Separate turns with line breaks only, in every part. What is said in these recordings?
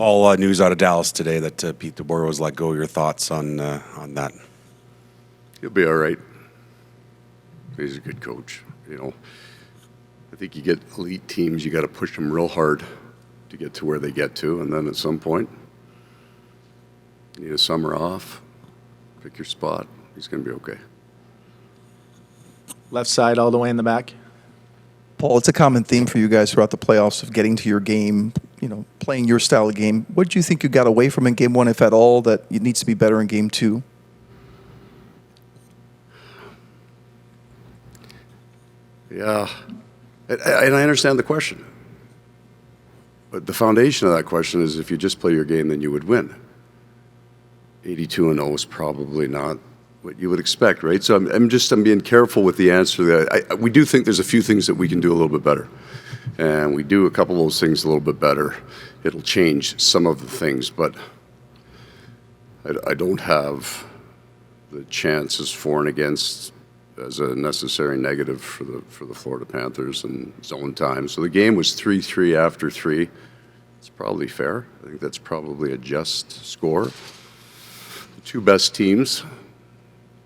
Paul, news out of Dallas today that Pete DeBoer was let go. Your thoughts on that?
He'll be all right. He's a good coach. I think you get elite teams, you got to push them real hard to get to where they get to, and then at some point, you need a summer off, pick your spot. He's going to be okay.
Left side all the way in the back.
Paul, it's a common theme for you guys throughout the playoffs of getting to your game, playing your style of game. What do you think you got away from in Game 1, if at all, that it needs to be better in Game 2?
Yeah, and I understand the question. But the foundation of that question is if you just play your game, then you would win. 82-0 is probably not what you would expect, right? So I'm being careful with the answer. We do think there's a few things that we can do a little bit better. And we do a couple of those things a little bit better. It'll change some of the things, but I don't have the chances for and against as a necessary negative for the Florida Panthers and zone time. So the game was 3-3 after 3. It's probably fair. I think that's probably a just score. The two best teams,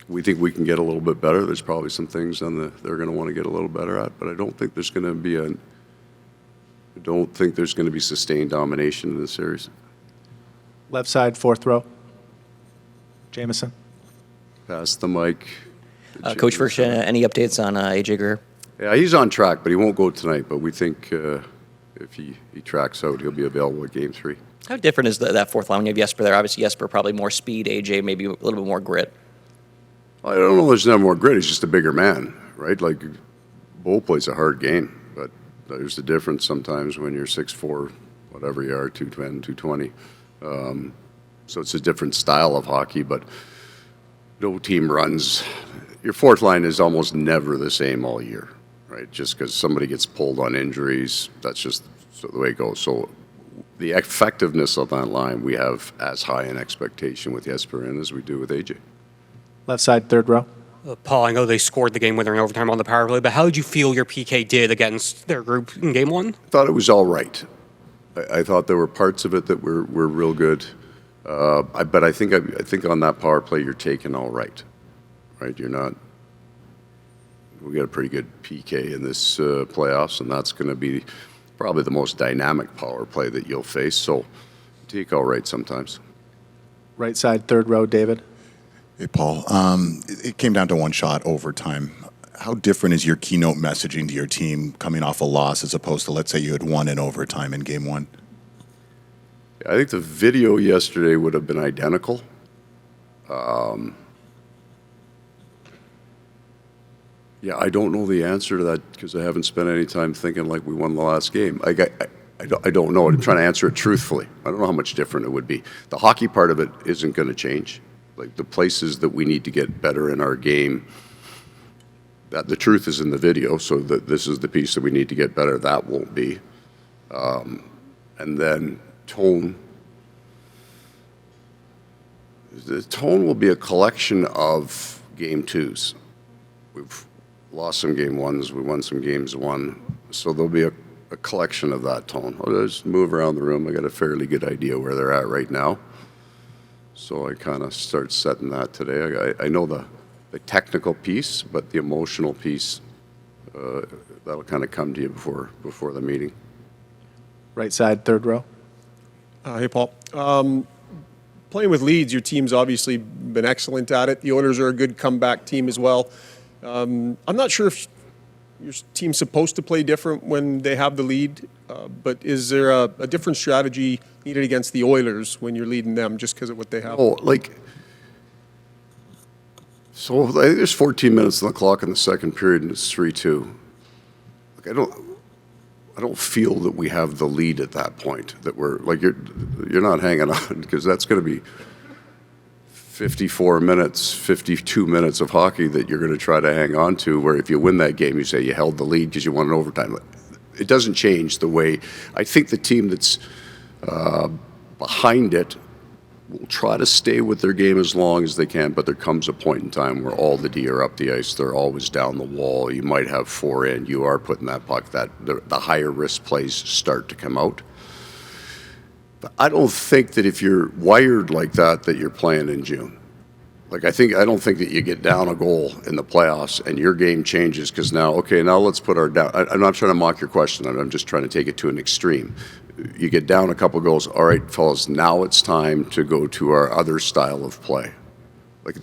we think we can get a little bit better. There's probably some things they're going to want to get a little better at, but I don't think there's going to be sustained domination in this series.
Left side, fourth row. Jamison.
Pass the mic.
Coach Ferguson, any updates on AJ Greer?
Yeah, he's on track, but he won't go tonight. But we think if he tracks out, he'll be available at Game 3.
How different is that fourth line when you have Jesper there? Obviously, Jesper probably more speed, AJ maybe a little bit more grit.
I don't know there's not more grit. He's just a bigger man, right? Like, Bo plays a hard game, but there's a difference sometimes when you're 6'4", whatever you are, 210, 220. So it's a different style of hockey, but no team runs. Your fourth line is almost never the same all year, right? Just because somebody gets pulled on injuries, that's just the way it goes. So the effectiveness of that line, we have as high an expectation with Jesper in as we do with AJ.
Left side, third row.
Paul, I know they scored the game winner in overtime on the power play, but how did you feel your PK did against their group in Game 1?
I thought it was all right. I thought there were parts of it that were real good. But I think on that power play, you're taking all right. Right? You're not. We got a pretty good PK in this playoffs, and that's going to be probably the most dynamic power play that you'll face. So take all right sometimes.
Right side, third row, David.
Hey, Paul. It came down to one shot overtime. How different is your keynote messaging to your team coming off a loss as opposed to, let's say, you had won in overtime in Game 1?
I think the video yesterday would have been identical. Yeah, I don't know the answer to that because I haven't spent any time thinking like we won the last game. I don't know. I'm trying to answer it truthfully. I don't know how much different it would be. The hockey part of it isn't going to change. Like the places that we need to get better in our game, that the truth is in the video, so that this is the piece that we need to get better. That won't be. And then tone. The tone will be a collection of Game 2s. We've lost some Game 1s, we won some Games 1, so there'll be a collection of that tone. I'll just move around the room. I got a fairly good idea where they're at right now. So I kind of start setting that today. I know the technical piece, but the emotional piece, that'll kind of come to you before the meeting.
Right side, third row.
Hey, Paul. Playing with Leeds, your team's obviously been excellent at it. The Oilers are a good comeback team as well. I'm not sure if your team's supposed to play different when they have the lead, but is there a different strategy needed against the Oilers when you're leading them just because of what they have?
So I think there's 14 minutes on the clock in the second period, and it's 3-2. I don't feel that we have the lead at that point. That we're like you're not hanging on because that's going to be 54 minutes, 52 minutes of hockey that you're going to try to hang on to. Where if you win that game, you say you held the lead because you won in overtime. It doesn't change the way. I think the team that's behind it will try to stay with their game as long as they can, but there comes a point in time where all the D are up the ice. They're always down the wall. You might have 4 in. You are putting that puck. The higher risk plays start to come out. I don't think that if you're wired like that, that you're playing in June. Like, I don't think that you get down a goal in the playoffs and your game changes because now let's put our down. I'm not trying to mock your question. I'm just trying to take it to an extreme. You get down a couple goals. All right, fellas, now it's time to go to our other style of play. Like,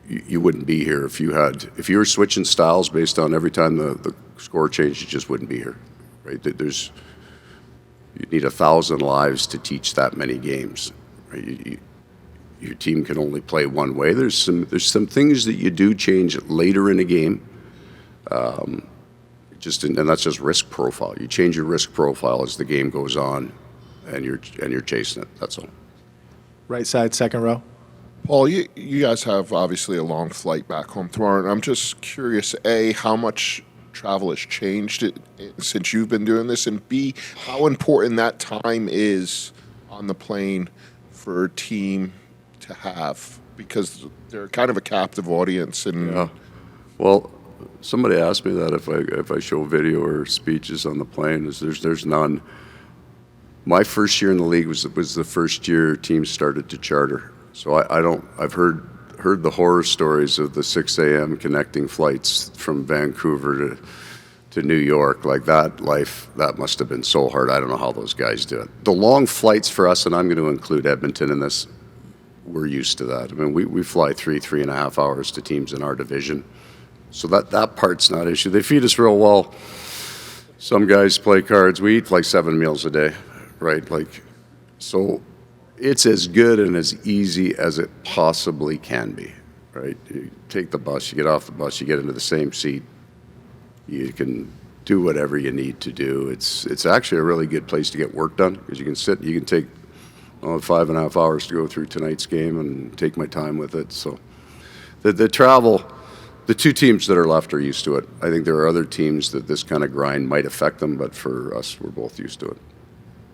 you wouldn't be here if you were switching styles based on every time the score changed, you just wouldn't be here, right? You need 1,000 lives to teach that many games, right? Your team can only play one way. There's some things that you do change later in a game, and that's just risk profile. You change your risk profile as the game goes on, and you're chasing it. That's all.
Right side, second row.
Paul, you guys have obviously a long flight back home tomorrow, and I'm just curious, A, how much travel has changed since you've been doing this, and B, how important that time is on the plane for a team to have, because they're kind of a captive audience. And
yeah. Well, somebody asked me that if I show video or speeches on the plane. There's none. My first year in the league was the first year teams started to charter. So I've heard the horror stories of the 6 a.m. connecting flights from Vancouver to New York. Like, that must have been so hard. I don't know how those guys do it. The long flights for us, and I'm going to include Edmonton in this, we're used to that. I mean, we fly 3.5 hours to teams in our division. So that part's not an issue. They feed us real well. Some guys play cards. We eat like 7 meals a day, right? Like, so it's as good and as easy as it possibly can be, right? You take the bus, you get off the bus, you get into the same seat. You can do whatever you need to do. It's actually a really good place to get work done because you can sit, you can take 5.5 hours to go through tonight's game and take my time with it. So the travel, the two teams that are left are used to it. I think there are other teams that this kind of grind might affect them, but for us, we're both used to it.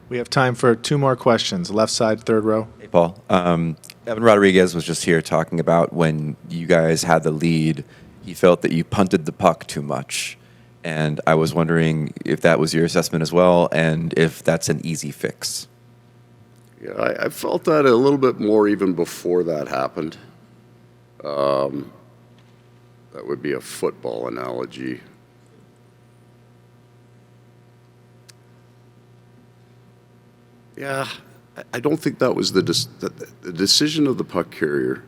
We have time for 2 more questions. Left side, third row.
Hey, Paul. Evan Rodriguez was just here talking about when you guys had the lead, he felt that you punted the puck too much. And I was wondering if that was your assessment as well, and if that's an easy fix.
Yeah, I felt that a little bit more even before that happened. That would be a football analogy. Yeah, I don't think that was the decision of the puck carrier.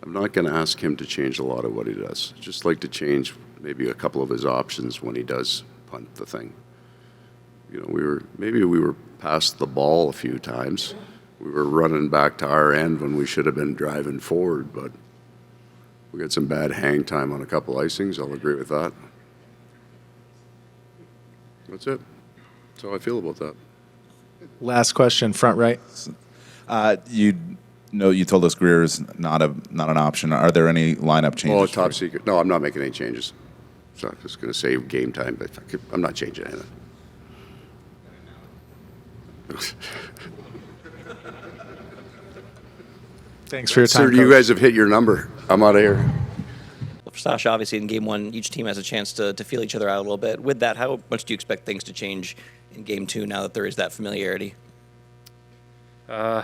I'm not going to ask him to change a lot of what he does. I'd just like to change maybe a couple of his options when he does punt the thing. You know, we were past the ball a few times. We were running back to our end when we should have been driving forward, but we got some bad hang time on a couple icings. I'll agree with that. That's it. That's how I feel about that.
Last question, front right.
You told us Greer is not an option. Are there any lineup changes?
Oh, top secret. No, I'm not making any changes. So I'm just going to say game time, but I'm not changing anything.
Thanks for your time,
Sir, you guys have hit your number. I'm out of here.
For Sash, obviously in game 1, each team has a chance to feel each other out a little bit. With that, how much do you expect things to change in game 2 now that there is that familiarity?
I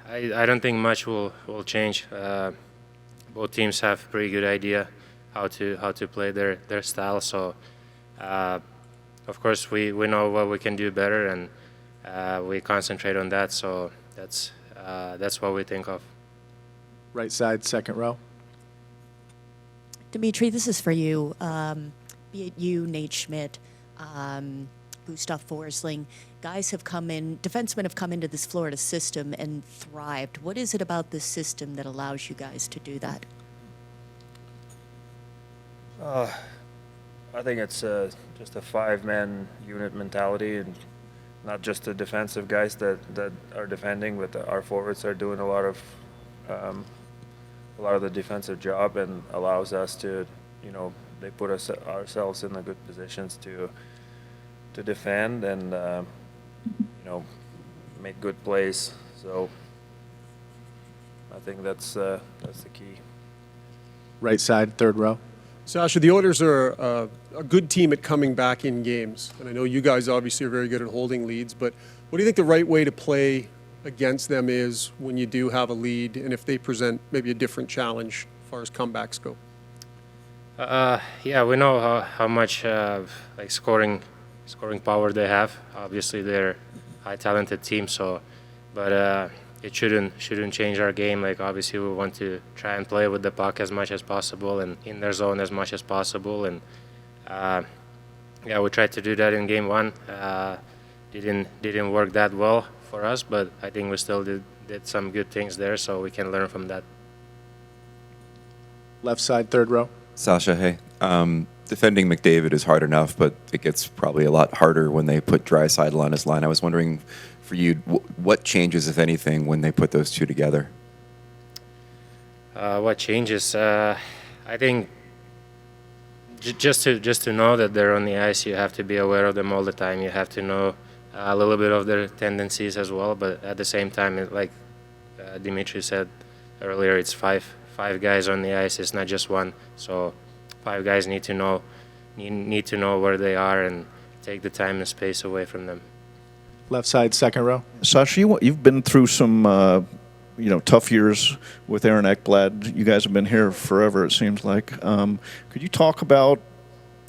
don't think much will change. Both teams have pretty good idea how to play their style. So, of course, we know what we can do better, and we concentrate on that. So that's what we think of.
Right side, second row.
Dimitri, this is for you. Be it you, Nate Schmidt, Gustav Forsling, defensemen have come into this Florida system and thrived. What is it about this system that allows you guys to do that?
I think it's just a 5-man unit mentality, and not just the defensive guys that are defending, but our forwards are doing a lot of the defensive job, and allows us to, they put ourselves in the good positions to defend and make good plays. So I think that's the key.
Right side, third row.
Sasha, the Oilers are a good team at coming back in games. And I know you guys obviously are very good at holding leads, but what do you think the right way to play against them is when you do have a lead and if they present maybe a different challenge as far as comebacks go?
Yeah, we know how much like scoring power they have. Obviously, they're a high talented team, but it shouldn't change our game. Like obviously, we want to try and play with the puck as much as possible and in their zone as much as possible. And yeah, we tried to do that in game one. Didn't work that well for us, but I think we still did some good things there, so we can learn from that.
Left side, third row.
Sasha, hey. Defending McDavid is hard enough, but it gets probably a lot harder when they put Draisaitl on his line. I was wondering, for you, what changes, if anything, when they put those two together?
What changes? I think just to know that they're on the ice, you have to be aware of them all the time. You have to know a little bit of their tendencies as well. But at the same time, like Dimitri said earlier, it's five guys on the ice. It's not just one. So 5 guys need to know where they are and take the time and space away from them.
Left side, second row.
Sasha, you've been through some tough years with Aaron Ekblad. You guys have been here forever, it seems like. Could you talk about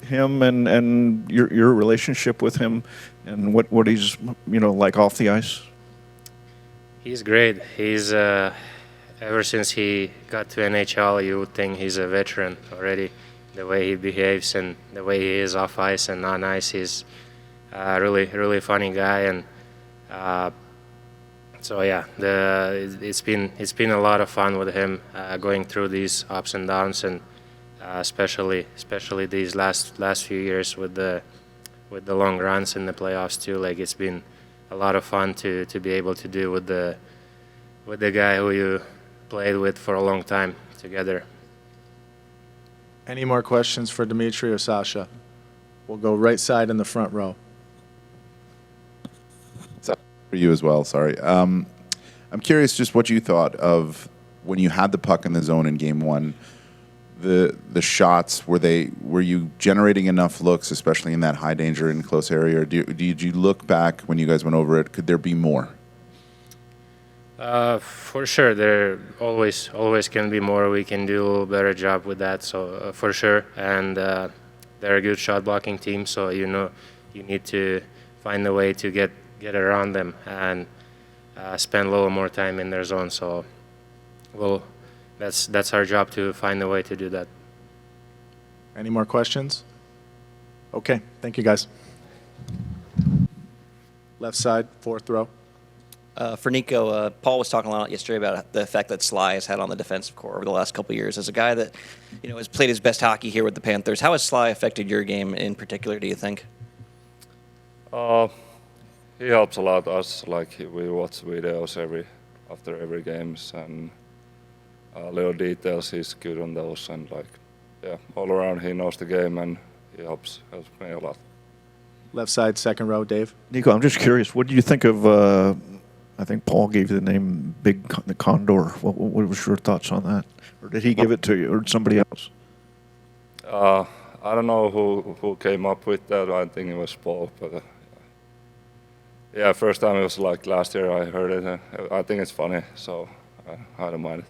him and your relationship with him and what he's like off the ice?
He's great. He's ever since he got to NHL, you would think he's a veteran already. The way he behaves and the way he is off ice and on ice, he's a really funny guy. And so yeah, it's been a lot of fun with him going through these ups and downs, and especially these last few years with the long runs in the playoffs too. Like it's been a lot of fun to be able to do with the guy who you played with for a long time together.
Any more questions for Dimitri or Sasha? We'll go right side in the front row.
For you as well, sorry. I'm curious just what you thought of when you had the puck in the zone in game one. The shots, were you generating enough looks, especially in that high danger and close area, or did you look back when you guys went over it? Could there be more?
For sure, there always can be more. We can do a little better job with that, so for sure. And they're a good shot blocking team, so you need to find a way to get around them and spend a little more time in their zone. So, that's our job, to find a way to do that.
Any more questions? Okay, thank you guys. Left side, fourth row.
For Nico, Paul was talking a lot yesterday about the effect that Sly has had on the defensive core over the last couple of years. As a guy that has played his best hockey here with the Panthers, how has Sly affected your game in particular, do you think?
He helps a lot us. Like we watch videos after every games, and little details he's good on those, and all around he knows the game and he helps me a lot.
Left side, second row, Dave.
Nico, I'm just curious, what do you think of I think Paul gave you the name Big Condor. What was your thoughts on that? Or did he give it to you, or somebody else?
I don't know who came up with that. I think it was Paul. But yeah, first time it was like last year I heard it. I think it's funny, so I don't mind it.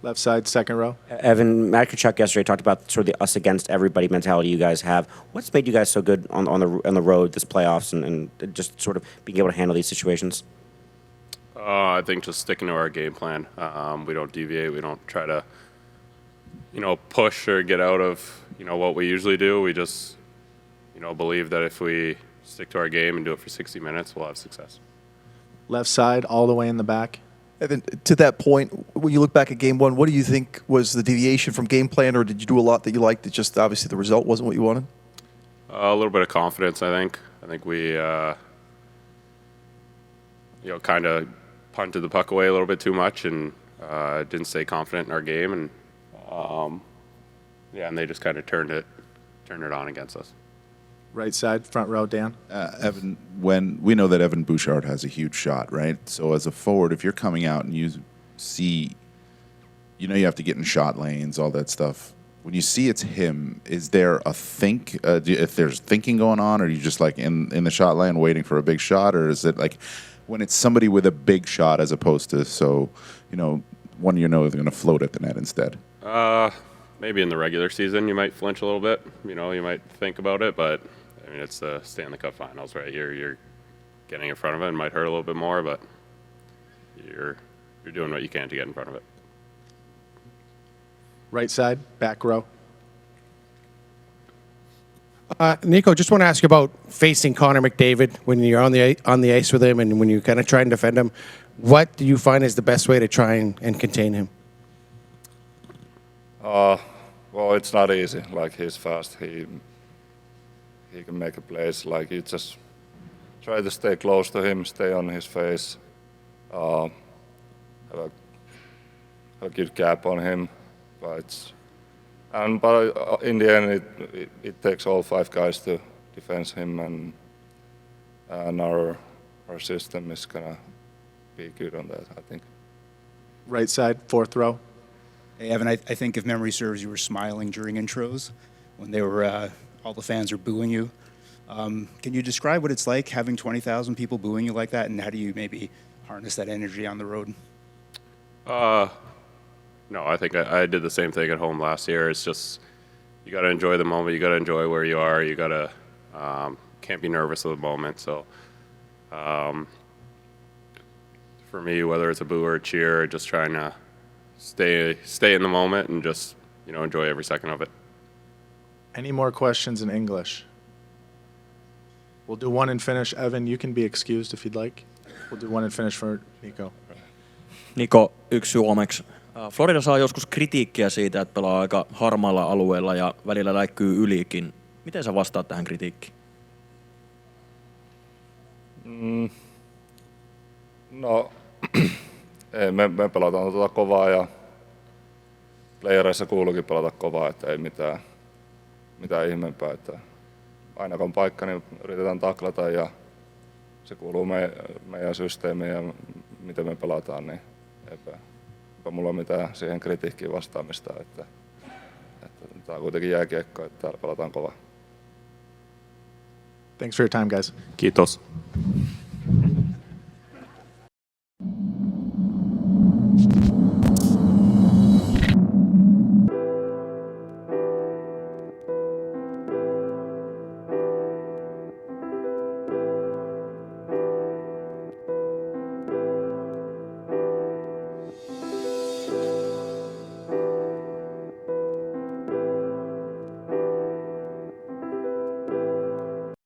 Left side, second row.
Evan Matkachuk yesterday talked about sort of the us against everybody mentality you guys have. What's made you guys so good on the road this playoffs and just sort of being able to handle these situations?
I think just sticking to our game plan. We don't deviate. We don't try to, push or get out of, what we usually do. We just, believe that if we stick to our game and do it for 60 minutes, we'll have success.
Left side, all the way in the back.
Evan, to that point, when you look back at game one, what do you think was the deviation from game plan, or did you do a lot that you liked that just obviously the result wasn't what you wanted?
A little bit of confidence, I think. I think we, kind of punted the puck away a little bit too much and didn't stay confident in our game, and and they just kind of turned it on against us.
Right side, front row, Dan.
Evan, when we know that Evan Bouchard has a huge shot, right? So as a forward, if you're coming out and you see, you have to get in shot lanes, all that stuff. when you see it's him, is there a if there's thinking going on, or are you just like in the shot line waiting for a big shot, or is it like when it's somebody with a big shot as opposed to one you know is going to float at the net instead?
Maybe in the regular season you might flinch a little bit. You might think about it, but I mean it's the Stanley Cup Finals, right? You're getting in front of it. It might hurt a little bit more, but you're doing what you can to get in front of it.
Right side, back row.
Nico, just want to ask you about facing Connor McDavid when you're on the ice with him and when you kind of try and defend him. What do you find is the best way to try and contain him?
Well, it's not easy. Like, he's fast. He can make a place. Like, you just try to stay close to him, stay on his face, have a good gap on him. But in the end, it takes all 5 guys to defend him, and our system is gonna be good on that, I think.
Right side, fourth row.
Hey, Evan, I think if memory serves, you were smiling during intros when they were all the fans were booing you. Can you describe what it's like having 20,000 people booing you like that, and how do you maybe harness that energy on the road?
No, I think I did the same thing at home last year. It's just you got to enjoy the moment. You got to enjoy where you are. You got to can't be nervous of the moment. So for me, whether it's a boo or a cheer, just trying to stay in the moment and just enjoy every second of it.
Any more questions in English? We'll do one and finish. Evan, you can be excused if you'd like. We'll do one and finish for Nico.
Niko, yksi suomeksi. Florida saa joskus kritiikkiä siitä, että pelaa aika harmaalla alueella ja välillä läikkyy ylikin. Miten sä vastaat tähän kritiikkiin?
No, ei, me pelataan kovaa ja playereissa kuuluukin pelata kovaa, että ei mitään ihmeempää. Että aina kun on paikka, niin yritetään taklata ja se kuuluu meidän systeemiin ja miten me pelataan, niin eipä mulla ole mitään siihen kritiikkiin vastaamista. Että tämä on kuitenkin jääkiekko, että täällä pelataan kovaa.
Thanks for your time, guys.
Kiitos.